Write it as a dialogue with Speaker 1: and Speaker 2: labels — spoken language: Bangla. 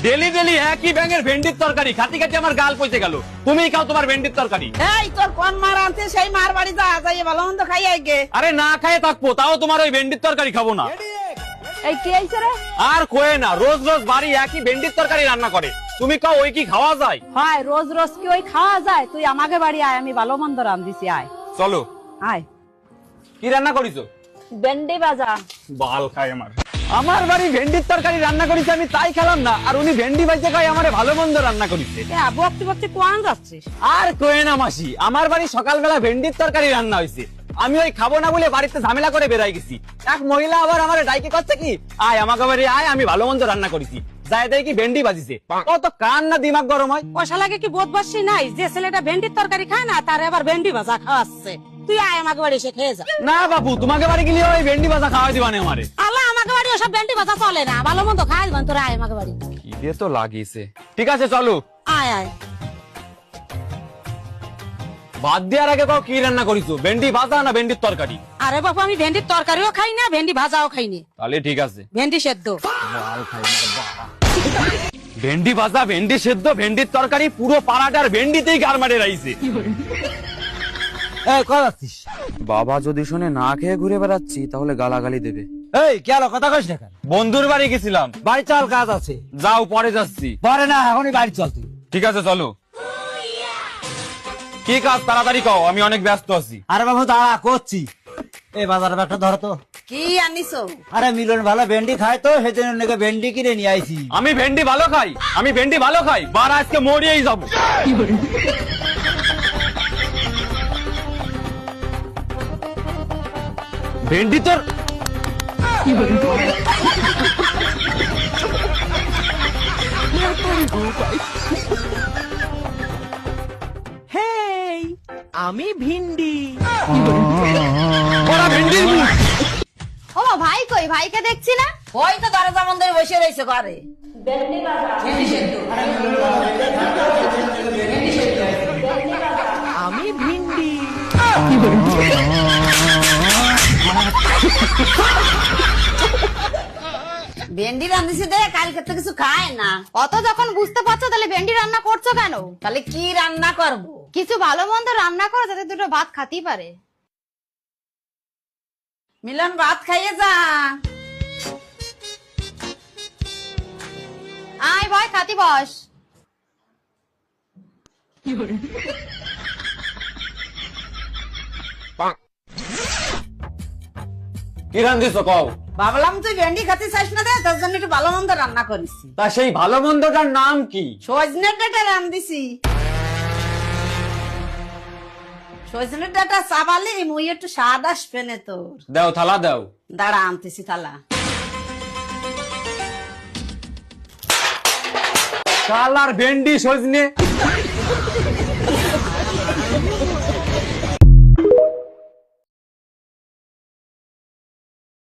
Speaker 1: ডেলি ডেলি একই ব্যাঙের ভেন্ডির তরকারি খাতি খাতি আমার গাল পচে গেল। তুমি খাও তোমার ভেন্ডির তরকারি।
Speaker 2: এই তোর কোন মার আনছে সেই মার বাড়ি যা যাই ভালো মন্দ খাই আইগে।
Speaker 1: আরে না খাইয়ে থাকবো তাও তোমার ওই ভেন্ডির তরকারি খাবো না।
Speaker 2: এই কে আইছে রে?
Speaker 1: আর কোয়ে না, রোজ রোজ বাড়ি একই ভেন্ডির তরকারি রান্না করে। তুমি কাও ওই কি খাওয়া যায়?
Speaker 2: হয় রোজ রোজ কি ওই খাওয়া যায়? তুই আমাকে বাড়ি আয়, আমি ভালো মন্দ রান্ধিছি, আয়
Speaker 1: চলো।
Speaker 2: আয়।
Speaker 1: কি রান্না করিছো?
Speaker 2: ভেন্ডি ভাজা।
Speaker 1: বাল খায় আমার বাড়ি ভেন্ডির তরকারি রান্না করেছে, আমি তাই খেলাম না, আর উনি ভেন্ডি ভাইজে খাই আমারে ভালো মন্দ রান্না করেছে।
Speaker 2: বকতে বকতে কোয়ান যাচ্ছিস?
Speaker 1: আর কোয়ে না মাসি, আমার বাড়ি সকালবেলা ভেন্ডির তরকারি রান্না হয়েছে, আমি ওই খাবো না বলে বাড়িতে ঝামেলা করে বেরাই গেছি। এক মহিলা আবার আমার ডাইকে করছে কি, আয় আমাকে বাড়ি আয়, আমি ভালো মন্দ রান্না করেছি। যাই দেয় কি ভেন্ডি বাজিছে, কত কান না দিমাগ গরম হয়।
Speaker 2: কষা লাগে কি বোধবাসী নাই যে ছেলেটা ভেন্ডির তরকারি খায় না তারে আবার ভেন্ডি ভাজা খাওয়াচ্ছে? তুই আয় আমাকে বাড়ি এসে খেয়ে যা।
Speaker 1: না বাবু, তোমাকে বাড়ি গেলে ওই ভেন্ডি ভাজা খাওয়াই দিবানে আমারে।
Speaker 2: আল্লাহ, আমাকে বাড়ি ওসব ভেন্ডি ভাজা চলে না, ভালো মন্দ খাই দিবান। তোরা আয় আমাকে বাড়ি।
Speaker 1: খিদে তো লাগিয়েছে। ঠিক আছে চলো।
Speaker 2: আয় আয়।
Speaker 1: ভাত দেওয়ার আগে কাউ কি রান্না করিছো, ভেন্ডি ভাজা না ভেন্ডির তরকারি?
Speaker 2: আরে বাবু, আমি ভেন্ডির তরকারিও খাই না, ভেন্ডি ভাজাও খাই না।
Speaker 1: তাহলে ঠিক আছে,
Speaker 2: ভেন্ডি সেদ্ধ।
Speaker 1: ভেন্ডি ভাজা, ভেন্ডি সেদ্ধ, ভেন্ডির তরকারি, পুরো পাড়াটার ভেন্ডিতেই গারমারে রাইছে।
Speaker 3: বাবা যদি শুনে না খেয়ে ঘুরে বেড়াচ্ছি তাহলে গালাগালি দেবে।
Speaker 4: এই কেন কথা কইস না কেন?
Speaker 1: বন্ধুর বাড়ি গেছিলাম।
Speaker 4: বাড়ি চল, কাজ আছে।
Speaker 1: যাও, পরে যাচ্ছি।
Speaker 4: পরে না, এখনই বাড়ি চল তুই।
Speaker 1: ঠিক আছে চলো। কি কাজ তাড়াতাড়ি কও, আমি অনেক ব্যস্ত আছি।
Speaker 4: আরে বাবু দাঁড়া, করছি। এই বাজারে একটা ধরো তো।
Speaker 2: কি আনিছো?
Speaker 4: আরে মিলন ভালো ভেন্ডি খায় তো, সেজন্য নাকি ভেন্ডি কিনে নিয়ে আইছি।
Speaker 1: আমি ভেন্ডি ভালো খাই, আমি ভেন্ডি ভালো খাই, বার আজকে মরিয়েই যাবো। ভেন্ডি তোর
Speaker 4: আমি ভিন্ডি।
Speaker 1: বড় ভেন্ডির মুখ।
Speaker 5: ও ভাই কই? ভাইকে দেখছি না।
Speaker 2: ওই তো দরজা বন্ধ হয়ে বসে রয়েছে ঘরে।
Speaker 4: আমি ভিন্ডি।
Speaker 2: ভেন্ডি রান্ধিছি দে, কালকে তো কিছু খায় না।
Speaker 5: অত যখন বুঝতে পারছো তাহলে ভেন্ডি রান্না করছো কেন?
Speaker 2: তাহলে কি রান্না করব?
Speaker 5: কিছু ভালো মন্দ রান্না করো যাতে দুটো ভাত খাতেই পারে।
Speaker 2: মিলন, ভাত খাইয়ে যা।
Speaker 5: আয় ভয়, খাতি বস।
Speaker 1: কি রান্ধিছ কও?
Speaker 2: ভাবলাম তুই ভেন্ডি খাতে চাস না দে, তোর জন্য একটু ভালো মন্দ রান্না করেছি।
Speaker 1: তা সেই ভালো মন্দটার নাম কি?
Speaker 2: সজনের ডাটা রান্ধিছি। সজনের ডাটা চাবালি মুই একটু স্বাদ আসবে না তোর।
Speaker 1: দাও, থালা দাও।
Speaker 2: দাঁড়া, আনতেছি থালা।
Speaker 1: শালার ভেন্ডি সজনে।